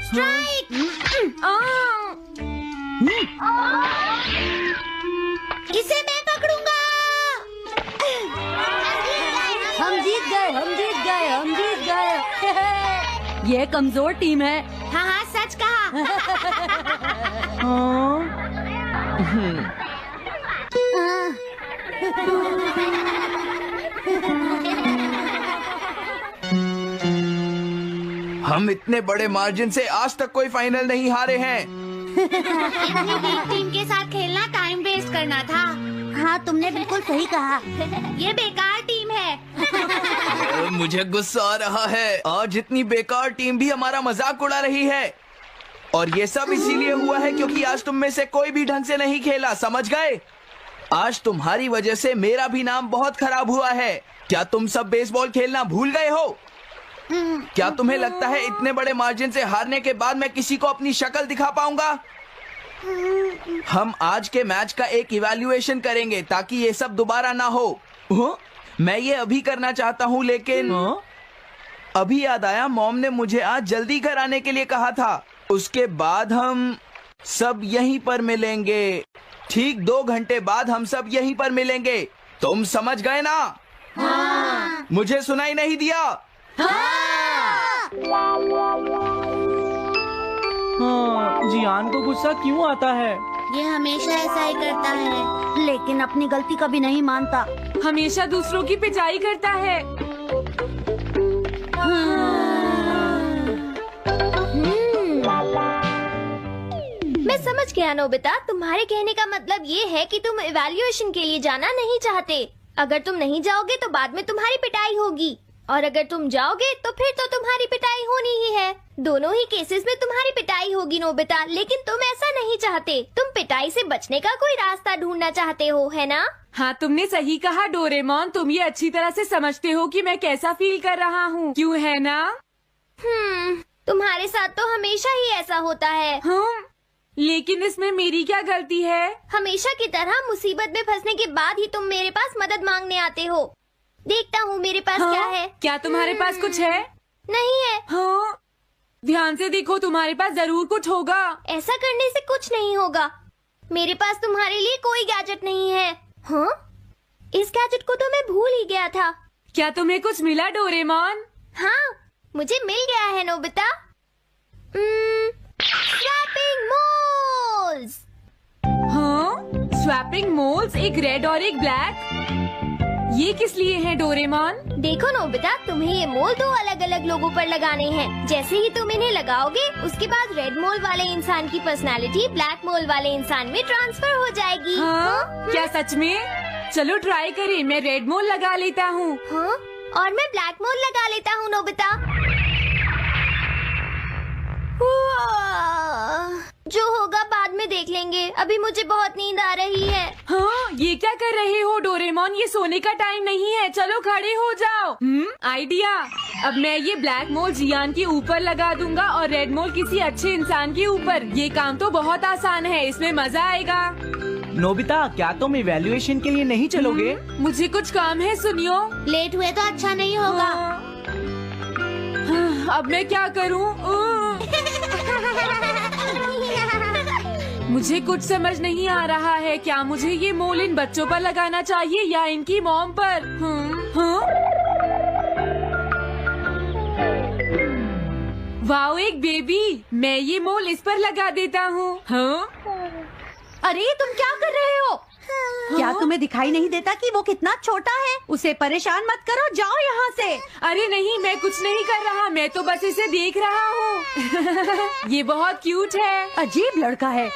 Strike. इसे मैं पकड़ूंगा। हम जीत गए, हम जीत गए, हम जीत गए। ये कमजोर टीम है। हाँ हाँ, सच कहा। हम इतने बड़े मार्जिन से आज तक कोई फाइनल नहीं हारे हैं। इतनी वीक टीम के साथ खेलना टाइम वेस्ट करना था। हाँ, तुमने बिल्कुल सही कहा। ये बेकार टीम है। मुझे गुस्सा आ रहा है। आज इतनी बेकार टीम भी हमारा मजाक उड़ा रही है। और ये सब इसीलिए हुआ है क्योंकि आज तुम में से कोई भी ढंग से नहीं खेला, समझ गए? आज तुम्हारी वजह से मेरा भी नाम बहुत खराब हुआ है। क्या तुम सब बेसबॉल खेलना भूल गए हो? क्या तुम्हें लगता है इतने बड़े मार्जिन से हारने के बाद मैं किसी को अपनी शक्ल दिखा पाऊंगा? हम आज के मैच का एक इवैल्यूएशन करेंगे ताकि ये सब दोबारा ना हो। मैं ये अभी करना चाहता हूँ, लेकिन अभी याद आया मॉम ने मुझे आज जल्दी घर आने के लिए कहा था। उसके बाद हम सब यहीं पर मिलेंगे। ठीक 2 घंटे बाद हम सब यहीं पर मिलेंगे। तुम समझ गए ना? हाँ। मुझे सुनाई नहीं दिया? हाँ, जियान को गुस्सा क्यों आता है? ये हमेशा ऐसा ही करता है, लेकिन अपनी गलती कभी नहीं मानता। हमेशा दूसरों की पिटाई करता है। मैं समझ गया नोबिता, तुम्हारे कहने का मतलब ये है कि तुम इवैल्यूएशन के लिए जाना नहीं चाहते। अगर तुम नहीं जाओगे तो बाद में तुम्हारी पिटाई होगी, और अगर तुम जाओगे तो फिर तो तुम्हारी पिटाई होनी ही है। दोनों ही केसेस में तुम्हारी पिटाई होगी नोबिता, लेकिन तुम ऐसा नहीं चाहते। तुम पिटाई से बचने का कोई रास्ता ढूंढना चाहते हो, है ना? हाँ, तुमने सही कहा डोरेमोन। तुम ये अच्छी तरह से समझते हो कि मैं कैसा फील कर रहा हूँ, क्यों है ना? तुम्हारे साथ तो हमेशा ही ऐसा होता है। लेकिन इसमें मेरी क्या गलती है? हमेशा की तरह मुसीबत में फंसने के बाद ही तुम मेरे पास मदद मांगने आते हो। देखता हूँ मेरे पास क्या है। क्या तुम्हारे पास कुछ है? नहीं है। हाँ, ध्यान से देखो, तुम्हारे पास जरूर कुछ होगा। ऐसा करने से कुछ नहीं होगा। मेरे पास तुम्हारे लिए कोई गैजेट नहीं है। हाँ, इस गैजेट को तो मैं भूल ही गया था। क्या तुम्हें कुछ मिला डोरेमोन? हाँ, मुझे मिल गया है नोबिता। Swapping moles. हाँ, स्वैपिंग मोल्स, एक रेड और एक ब्लैक। ये किस लिए है डोरेमोन? देखो नोबिता, तुम्हें ये मोल 2 अलग अलग लोगों पर लगाने हैं। जैसे ही तुम इन्हें लगाओगे, उसके बाद रेड मोल वाले इंसान की पर्सनालिटी ब्लैक मोल वाले इंसान में ट्रांसफर हो जाएगी। हाँ? क्या सच में? चलो ट्राई करें। मैं रेड मोल लगा लेता हूँ। हाँ? और मैं ब्लैक मोल लगा लेता हूँ नोबिता। जो होगा बाद में देख लेंगे। अभी मुझे बहुत नींद आ रही है। हाँ, ये क्या कर रहे हो डोरेमोन? ये सोने का टाइम नहीं है। चलो खड़े हो जाओ। आइडिया। अब मैं ये ब्लैक मोल जियान के ऊपर लगा दूंगा और रेड मोल किसी अच्छे इंसान के ऊपर। ये काम तो बहुत आसान है, इसमें मजा आएगा। नोबिता, क्या तुम इवैल्यूएशन के लिए नहीं चलोगे? मुझे कुछ काम है, सुनियो। लेट हुए तो अच्छा नहीं होगा। अब मैं क्या करूँ? मुझे कुछ समझ नहीं आ रहा है। क्या मुझे ये मोल इन बच्चों पर लगाना चाहिए या इनकी मॉम पर? वाओ, एक बेबी। मैं ये मोल इस पर लगा देता हूँ। अरे, तुम क्या कर रहे हो? क्या तुम्हें दिखाई नहीं देता कि वो कितना छोटा है? उसे परेशान मत करो, जाओ यहाँ से। अरे नहीं, मैं कुछ नहीं कर रहा। मैं तो बस इसे देख रहा हूँ। ये बहुत क्यूट है। अजीब लड़का है।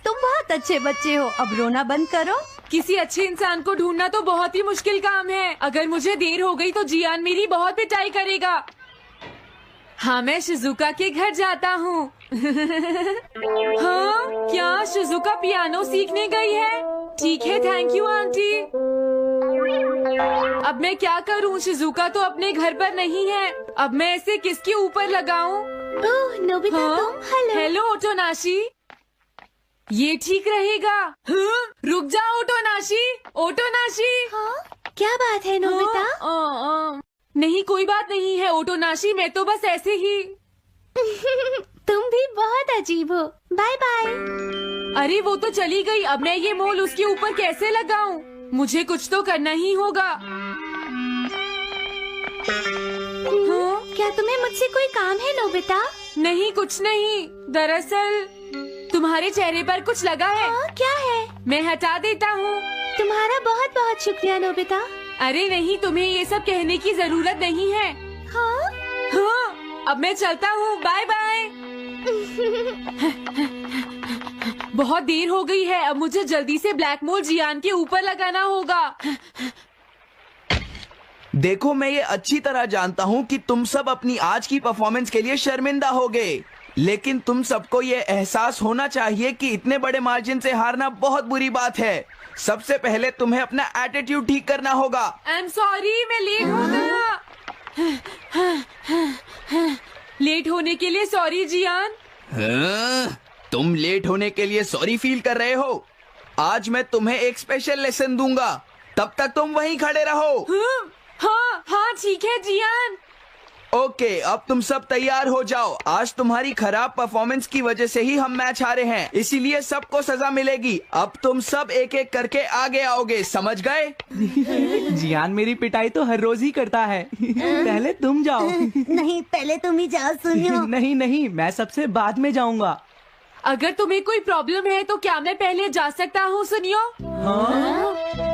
तुम बहुत अच्छे बच्चे हो। अब रोना बंद करो। किसी अच्छे इंसान को ढूंढना तो बहुत ही मुश्किल काम है। अगर मुझे देर हो गई तो जियान मेरी बहुत पिटाई करेगा। हाँ, मैं शिजुका के घर जाता हूँ। हाँ, क्या शिजुका पियानो सीखने गई है? ठीक है, थैंक यू आंटी। अब मैं क्या करूँ? शिजुका तो अपने घर पर नहीं है। अब मैं इसे किसके ऊपर लगाऊं? ओह नोबिता, तुम? हेलो ओटोनाशी। ये ठीक रहेगा। रुक जाओ ओटोनाशी। ओटोनाशी। हाँ? क्या बात है नोबिता? नहीं, कोई बात नहीं है ओटोनाशी। मैं तो बस ऐसे ही। तुम भी बहुत अजीब हो। Bye bye. अरे वो तो चली गई, अब मैं ये मोल उसके ऊपर कैसे लगाऊं? मुझे कुछ तो करना ही होगा। हाँ? क्या तुम्हें मुझसे कोई काम है नोबिता? नहीं, कुछ नहीं। दरअसल तुम्हारे चेहरे पर कुछ लगा है। क्या है? मैं हटा देता हूँ। तुम्हारा बहुत बहुत शुक्रिया नोबिता। अरे नहीं, तुम्हें ये सब कहने की जरूरत नहीं है। हाँ? हाँ, अब मैं चलता हूँ। Bye bye. बहुत देर हो गई है, अब मुझे जल्दी से ब्लैक मोल जियान के ऊपर लगाना होगा। देखो, मैं ये अच्छी तरह जानता हूँ कि तुम सब अपनी आज की परफॉर्मेंस के लिए शर्मिंदा होगे, लेकिन तुम सबको ये एहसास होना चाहिए कि इतने बड़े मार्जिन से हारना बहुत बुरी बात है। सबसे पहले तुम्हें अपना एटीट्यूड ठीक करना होगा। आई एम सॉरी, मैं लेट हो गया। लेट होने के लिए सॉरी जियान। हाँ, तुम लेट होने के लिए सॉरी फील कर रहे हो? आज मैं तुम्हें एक स्पेशल लेसन दूंगा, तब तक तुम वहीं खड़े रहो। हाँ हाँ ठीक है जियान। ओके, अब तुम सब तैयार हो जाओ। आज तुम्हारी खराब परफॉर्मेंस की वजह से ही हम मैच हारे हैं, इसीलिए सबको सजा मिलेगी। अब तुम सब एक एक करके आगे आओगे, समझ गए? जियान मेरी पिटाई तो हर रोज ही करता है। पहले तुम जाओ। नहीं, पहले तुम ही जाओ सुनियो। नहीं नहीं, मैं सबसे बाद में जाऊंगा। अगर तुम्हें कोई प्रॉब्लम है तो क्या मैं पहले जा सकता हूँ? सुनियो,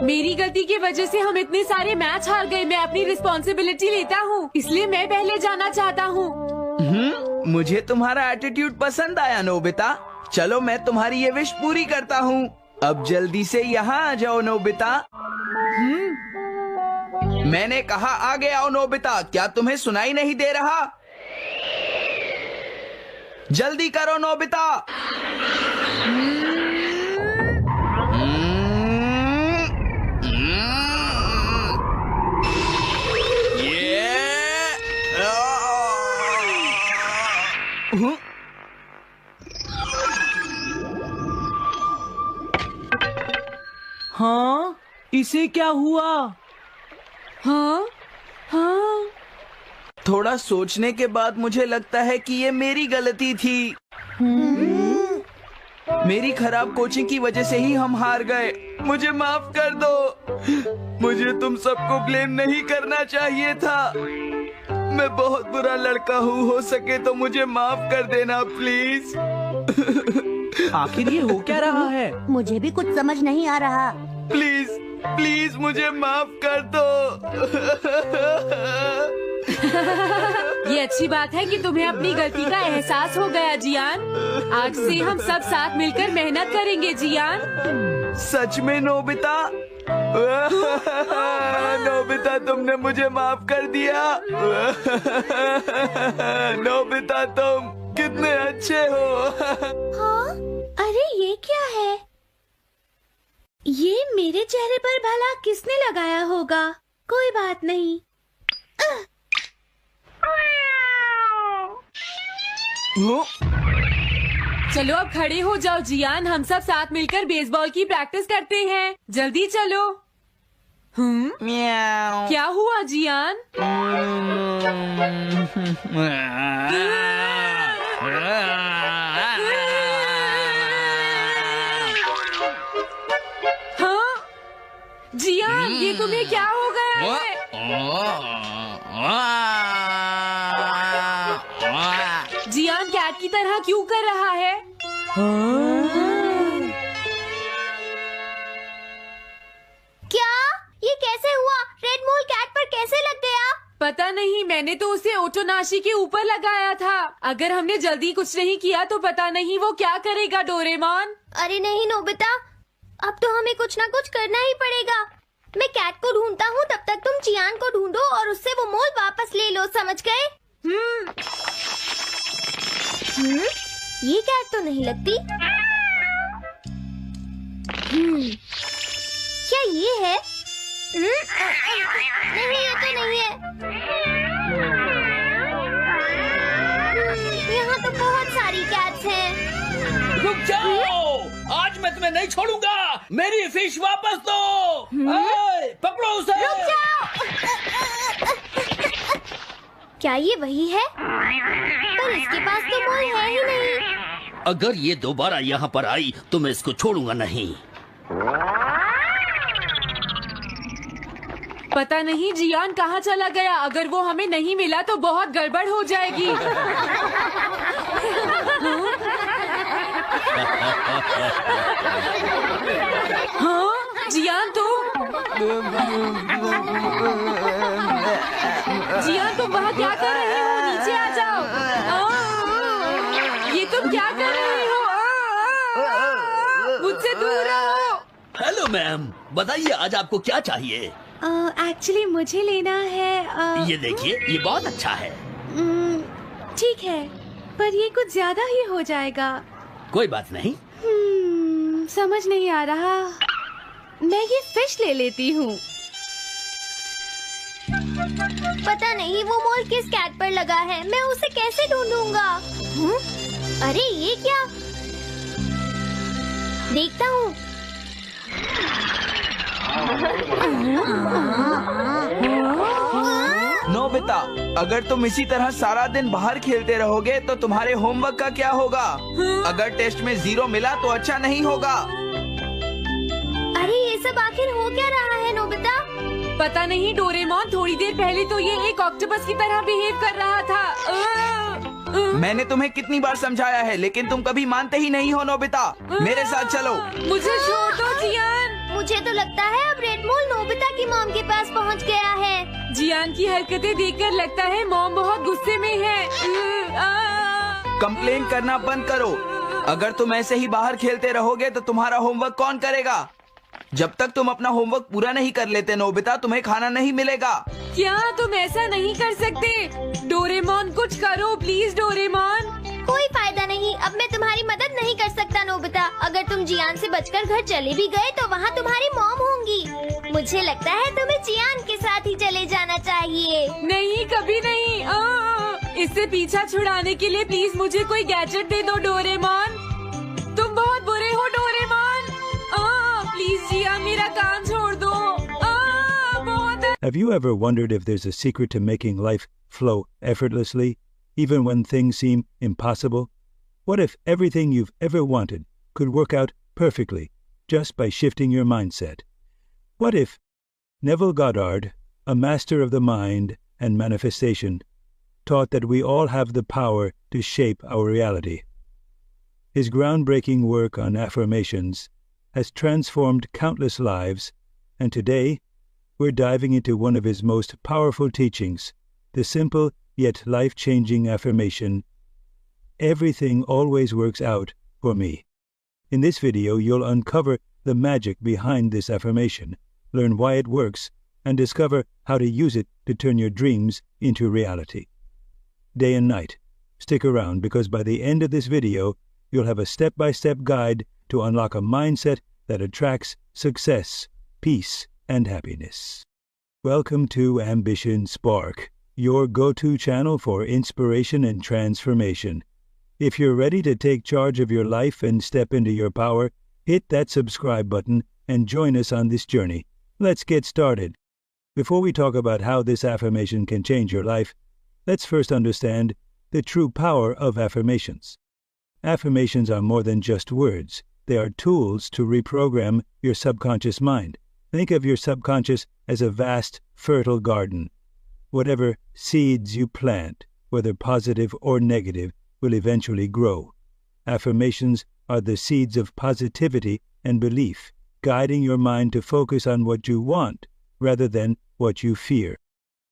मेरी गलती की वजह से हम इतने सारे मैच हार गए। मैं अपनी रिस्पॉन्सिबिलिटी लेता हूँ, इसलिए मैं पहले जाना चाहता हूँ। मुझे तुम्हारा एटीट्यूड पसंद आया नोबिता। चलो, मैं तुम्हारी ये विश पूरी करता हूँ। अब जल्दी से यहाँ आ जाओ नोबिता। मैंने कहा आगे आओ नोबिता, क्या तुम्हें सुनाई नहीं दे रहा? जल्दी करो नोबिता। हाँ, इसे क्या हुआ? हाँ हाँ, थोड़ा सोचने के बाद मुझे लगता है कि ये मेरी गलती थी। मेरी खराब कोचिंग की वजह से ही हम हार गए। मुझे माफ कर दो। मुझे तुम सबको ब्लेम नहीं करना चाहिए था। मैं बहुत बुरा लड़का हूँ, हो सके तो मुझे माफ कर देना प्लीज। आखिर ये हो क्या रहा है? मुझे भी कुछ समझ नहीं आ रहा। प्लीज प्लीज मुझे माफ कर दो। ये अच्छी बात है कि तुम्हें अपनी गलती का एहसास हो गया जियान। आज से हम सब साथ मिलकर मेहनत करेंगे जियान। सच में नोबिता? नोबिता, तुमने मुझे माफ कर दिया। नोबिता, तुम कितने अच्छे हो। हाँ? अरे ये क्या है? ये मेरे चेहरे पर भला किसने लगाया होगा? कोई बात नहीं। चलो अब खड़े हो जाओ जियान, हम सब साथ मिलकर बेसबॉल की प्रैक्टिस करते हैं। जल्दी चलो। म्याऊ। क्या हुआ जियान? हाँ जियान, ये तुम्हें क्या हो गया है? जियान कैट की तरह क्यों कर रहा है? क्या? ये कैसे हुआ? रेड मोल कैट पर कैसे लग गया? पता नहीं, मैंने तो उसे ओटोनाशी के ऊपर लगाया था। अगर हमने जल्दी कुछ नहीं किया तो पता नहीं वो क्या करेगा डोरेमोन। अरे नहीं नोबिता, अब तो हमें कुछ ना कुछ करना ही पड़ेगा। मैं कैट को ढूंढता हूँ, तब तक तुम जियान को ढूंढो और उससे वो मोल वापस ले लो, समझ गए? ये कैट तो नहीं लगती। क्या ये है? नहीं, ये तो नहीं है। यहाँ तो बहुत सारी कैट्स हैं। रुक जाओ, आज मैं तुम्हें नहीं छोड़ूंगा। मेरी फिश वापस दो। पकड़ो उसे। रुक जाओ। क्या ये वही है? पर इसके पास तो मोल है ही नहीं। अगर ये दोबारा यहाँ पर आई तो मैं इसको छोड़ूंगा नहीं। पता नहीं जियान कहाँ चला गया। अगर वो हमें नहीं मिला तो बहुत गड़बड़ हो जाएगी। हाँ जियान तुम वहाँ क्या कर रहे हो? नीचे आ जाओ। ये तुम क्या कर रहे हो? मुझसे दूर रहो। हेलो मैम, बताइए आज आपको क्या चाहिए? एक्चुअली मुझे लेना है ये देखिए, ये बहुत अच्छा है। ठीक है, पर ये कुछ ज्यादा ही हो जाएगा। कोई बात नहीं। समझ नहीं आ रहा। मैं ये फिश ले लेती हूँ। पता नहीं वो मोल किस कैट पर लगा है। मैं उसे कैसे ढूंढूंगा? अरे ये क्या? देखता हूँ। नोबिता, अगर तुम इसी तरह सारा दिन बाहर खेलते रहोगे तो तुम्हारे होमवर्क का क्या होगा? अगर टेस्ट में 0 मिला तो अच्छा नहीं होगा। अरे ये सब आखिर हो क्या रहा है नोबिता? पता नहीं डोरेमोन, थोड़ी देर पहले तो ये एक ऑक्टोपस की तरह बिहेव कर रहा था। मैंने तुम्हें कितनी बार समझाया है, लेकिन तुम कभी मानते ही नहीं हो। नोबिता, मेरे साथ चलो। मुझे छोड़ दो जियान। मुझे तो लगता है अब रेड मोल नोबिता की मॉम के पास पहुंच गया है। जियान की हरकतें देखकर लगता है मॉम बहुत गुस्से में है। कंप्लेन करना बंद करो। अगर तुम ऐसे ही बाहर खेलते रहोगे तो तुम्हारा होमवर्क कौन करेगा? जब तक तुम अपना होमवर्क पूरा नहीं कर लेते नोबिता, तुम्हें खाना नहीं मिलेगा। क्या तुम ऐसा नहीं कर सकते? डोरेमोन कुछ करो प्लीज डोरेमोन। कोई फायदा नहीं, अब मैं तुम्हारी मदद नहीं कर सकता नोबिता। अगर तुम जियान से बचकर घर चले भी गए तो वहाँ तुम्हारी मॉम होंगी। मुझे लगता है तुम्हें जियान के साथ ही चले जाना चाहिए। नहीं, कभी नहीं। इससे पीछा छुड़ाने के लिए प्लीज मुझे कोई गैजेट दे दो डोरेमोन। तुम बहुत बुरे हो डोरेमोन। प्लीज जियान, मेरा काम छोड़ दो। बहुत। Have you ever wondered if there's a secret to making life flow effortlessly, even when things seem impossible? What if everything you've ever wanted could work out perfectly just by shifting your mindset? What if Neville Goddard, a master of the mind and manifestation, taught that we all have the power to shape our reality? His groundbreaking work on affirmations has transformed countless lives, and today we're diving into one of his most powerful teachings, the simple yet life-changing affirmation, "Everything always works out for me." In this video, you'll uncover the magic behind this affirmation, learn why it works, and discover how to use it to turn your dreams into reality. Day and night, stick around because by the end of this video, you'll have a step-by-step guide to unlock a mindset that attracts success, peace, and happiness. Welcome to Ambition Spark, your go-to channel for inspiration and transformation. If you're ready to take charge of your life and step into your power, hit that subscribe button and join us on this journey. Let's get started. Before we talk about how this affirmation can change your life, let's first understand the true power of affirmations. Affirmations are more than just words. They are tools to reprogram your subconscious mind. Think of your subconscious as a vast, fertile garden. Whatever seeds you plant, whether positive or negative, will eventually grow. Affirmations are the seeds of positivity and belief, guiding your mind to focus on what you want rather than what you fear.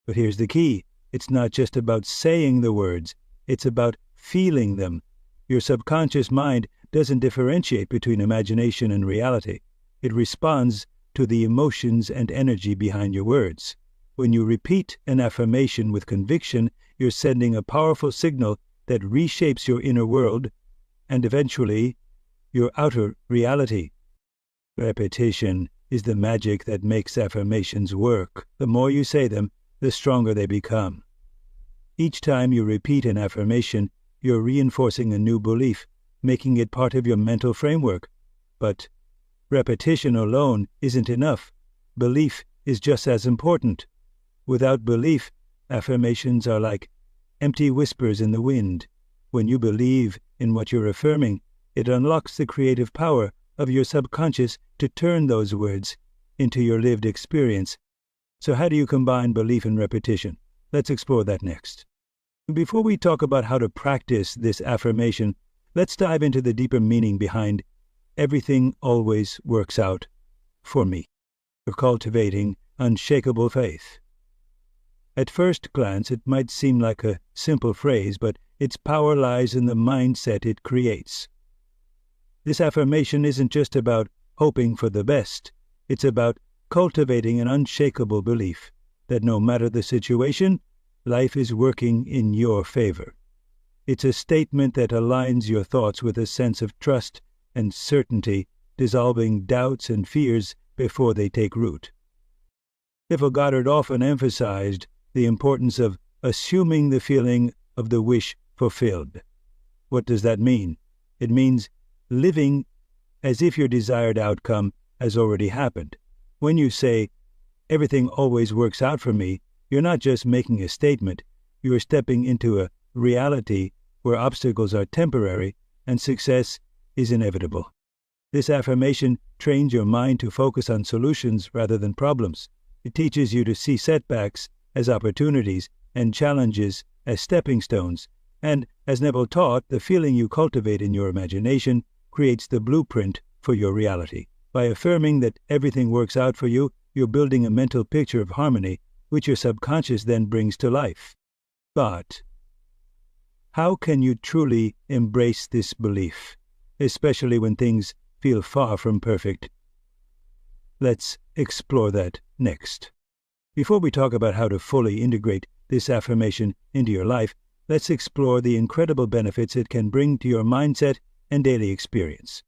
But here's the key. It's not just about saying the words. It's about feeling them. Your subconscious mind doesn't differentiate between imagination and reality. It responds to the emotions and energy behind your words. When you repeat an affirmation with conviction, you're sending a powerful signal that reshapes your inner world and eventually your outer reality. Repetition is the magic that makes affirmations work. The more you say them, the stronger they become. Each time you repeat an affirmation, you're reinforcing a new belief, making it part of your mental framework. But repetition alone isn't enough. Belief is just as important. Without belief, affirmations are like empty whispers in the wind. When you believe in what you're affirming, it unlocks the creative power of your subconscious to turn those words into your lived experience. So how do you combine belief and repetition? Let's explore that next. Before we talk about how to practice this affirmation, let's dive into the deeper meaning behind everything always works out for me, or cultivating unshakable faith. At first glance, it might seem like a simple phrase, but its power lies in the mindset it creates. This affirmation isn't just about hoping for the best. It's about cultivating an unshakable belief that no matter the situation, life is working in your favor. It's a statement that aligns your thoughts with a sense of trust and certainty, dissolving doubts and fears before they take root. Neville Goddard often emphasized the importance of assuming the feeling of the wish fulfilled. What does that mean? It means living as if your desired outcome has already happened. When you say, "Everything always works out for me," you're not just making a statement, you're stepping into a reality where obstacles are temporary and success is inevitable. This affirmation trains your mind to focus on solutions rather than problems. It teaches you to see setbacks as opportunities and challenges as stepping stones. And, as Neville taught, the feeling you cultivate in your imagination creates the blueprint for your reality. By affirming that everything works out for you, you're building a mental picture of harmony, which your subconscious then brings to life. But how can you truly embrace this belief, especially when things feel far from perfect? Let's explore that next. Before we talk about how to fully integrate this affirmation into your life, let's explore the incredible benefits it can bring to your mindset and daily experience.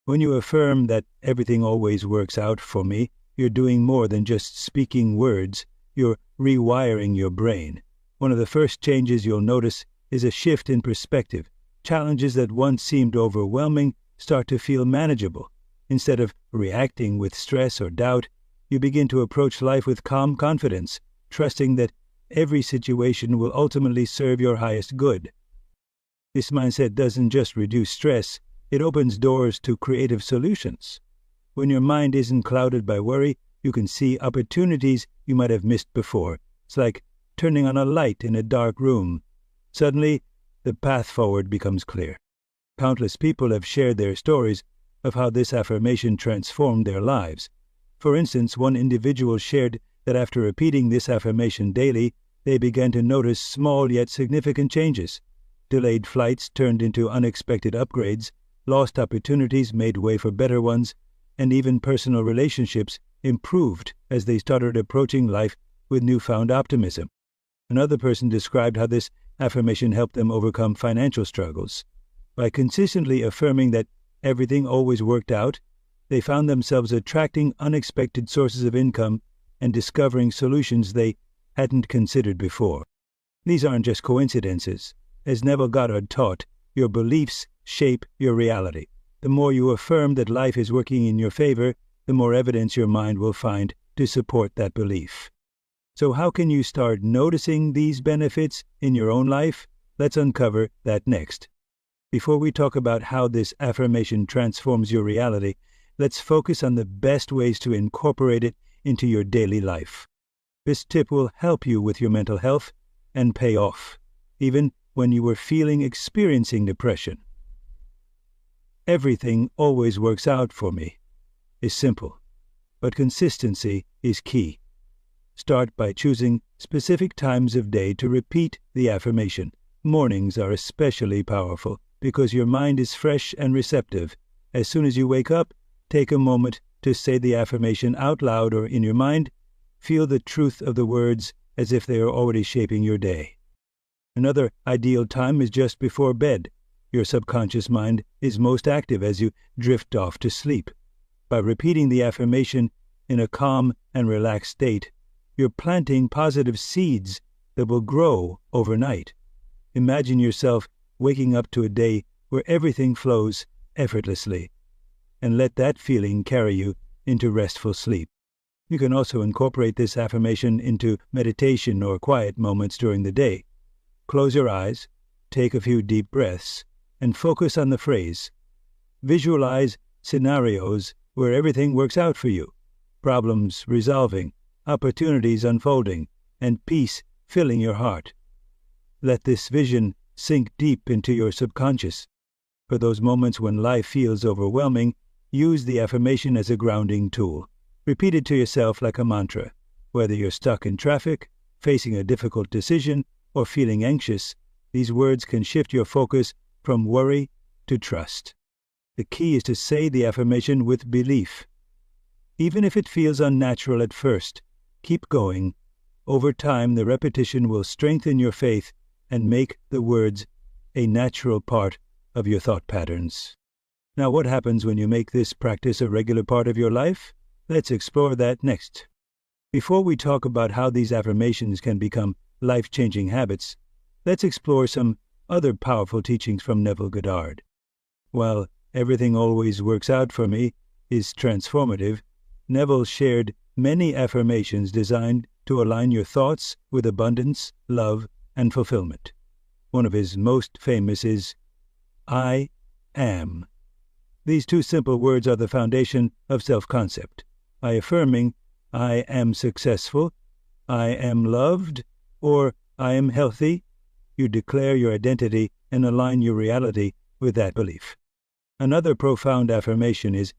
When you affirm that everything always works out for me, you're doing more than just speaking words, you're rewiring your brain. One of the first changes you'll notice is a shift in perspective. Challenges that once seemed overwhelming start to feel manageable. Instead of reacting with stress or doubt, you begin to approach life with calm confidence, trusting that every situation will ultimately serve your highest good. This mindset doesn't just reduce stress, it opens doors to creative solutions. When your mind isn't clouded by worry, you can see opportunities you might have missed before. It's like turning on a light in a dark room. Suddenly, the path forward becomes clear. Countless people have shared their stories of how this affirmation transformed their lives. For instance, one individual shared that after repeating this affirmation daily, they began to notice small yet significant changes. Delayed flights turned into unexpected upgrades, lost opportunities made way for better ones, and even personal relationships improved as they started approaching life with newfound optimism. Another person described how this affirmation helped them overcome financial struggles. By consistently affirming that everything always worked out, they found themselves attracting unexpected sources of income and discovering solutions they hadn't considered before. These aren't just coincidences. As Neville Goddard taught, your beliefs shape your reality. The more you affirm that life is working in your favor, the more evidence your mind will find to support that belief. So how can you start noticing these benefits in your own life? Let's uncover that next. Before we talk about how this affirmation transforms your reality, let's focus on the best ways to incorporate it into your daily life. This tip will help you with your mental health and pay off, even when you were experiencing depression. Everything always works out for me is simple, but consistency is key. Start by choosing specific times of day to repeat the affirmation. Mornings are especially powerful because your mind is fresh and receptive. As soon as you wake up, take a moment to say the affirmation out loud or in your mind. Feel the truth of the words as if they are already shaping your day. Another ideal time is just before bed. Your subconscious mind is most active as you drift off to sleep. By repeating the affirmation in a calm and relaxed state, you're planting positive seeds that will grow overnight. Imagine yourself waking up to a day where everything flows effortlessly, and let that feeling carry you into restful sleep. You can also incorporate this affirmation into meditation or quiet moments during the day. Close your eyes, take a few deep breaths, and focus on the phrase. Visualize scenarios where everything works out for you, problems resolving, opportunities unfolding, and peace filling your heart. Let this vision sink deep into your subconscious. For those moments when life feels overwhelming, use the affirmation as a grounding tool. Repeat it to yourself like a mantra. Whether you're stuck in traffic, facing a difficult decision, or feeling anxious, these words can shift your focus from worry to trust. The key is to say the affirmation with belief. Even if it feels unnatural at first, keep going. Over time, the repetition will strengthen your faith and make the words a natural part of your thought patterns. Now, what happens when you make this practice a regular part of your life? Let's explore that next. Before we talk about how these affirmations can become life-changing habits, let's explore some other powerful teachings from Neville Goddard. While Everything Always Works Out for Me is transformative, Neville shared many affirmations designed to align your thoughts with abundance, love, and fulfillment. One of his most famous is, I am. These two simple words are the foundation of self-concept. By affirming, I am successful, I am loved, or I am healthy, you declare your identity and align your reality with that belief. Another profound affirmation is,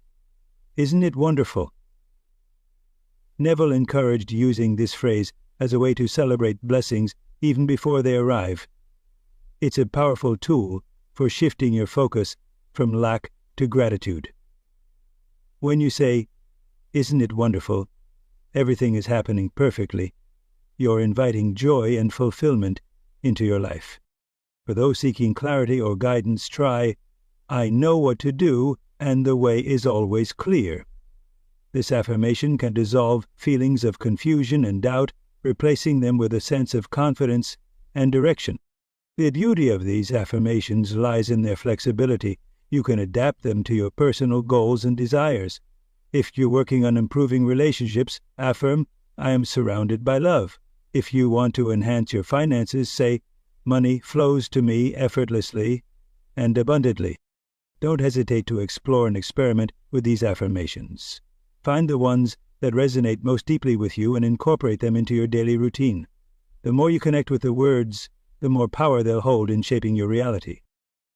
isn't it wonderful? Neville encouraged using this phrase as a way to celebrate blessings even before they arrive. It's a powerful tool for shifting your focus from lack to gratitude. When you say, isn't it wonderful? Everything is happening perfectly. You're inviting joy and fulfillment into your life. For those seeking clarity or guidance, try, I know what to do, and the way is always clear. This affirmation can dissolve feelings of confusion and doubt, replacing them with a sense of confidence and direction. The beauty of these affirmations lies in their flexibility. You can adapt them to your personal goals and desires. If you're working on improving relationships, affirm, I am surrounded by love. If you want to enhance your finances, say, money flows to me effortlessly and abundantly. Don't hesitate to explore and experiment with these affirmations. Find the ones that resonate most deeply with you and incorporate them into your daily routine. The more you connect with the words, the more power they'll hold in shaping your reality.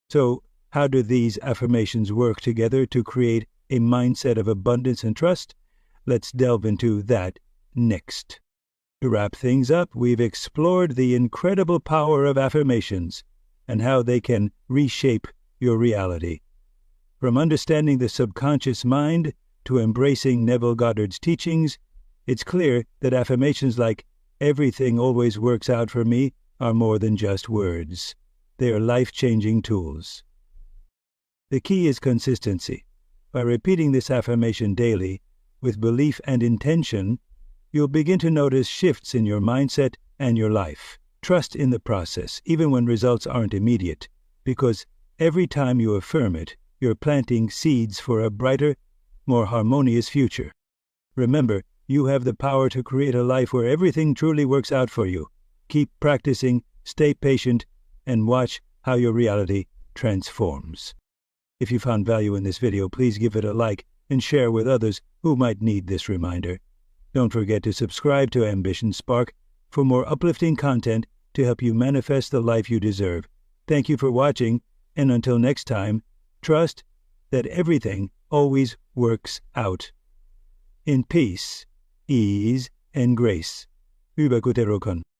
So, how do these affirmations work together to create a mindset of abundance and trust? Let's delve into that next. To wrap things up, we've explored the incredible power of affirmations and how they can reshape your reality. From understanding the subconscious mind to embracing Neville Goddard's teachings, it's clear that affirmations like everything always works out for me are more than just words. They are life-changing tools. The key is consistency. By repeating this affirmation daily, with belief and intention, you'll begin to notice shifts in your mindset and your life. Trust in the process, even when results aren't immediate, because every time you affirm it, you're planting seeds for a brighter, more harmonious future. Remember, you have the power to create a life where everything truly works out for you. Keep practicing, stay patient, and watch how your reality transforms. If you found value in this video, please give it a like and share with others who might need this reminder. Don't forget to subscribe to Ambition Spark for more uplifting content to help you manifest the life you deserve. Thank you for watching, and until next time, trust that everything always works out. In peace, ease, and grace. Über gute Rokon.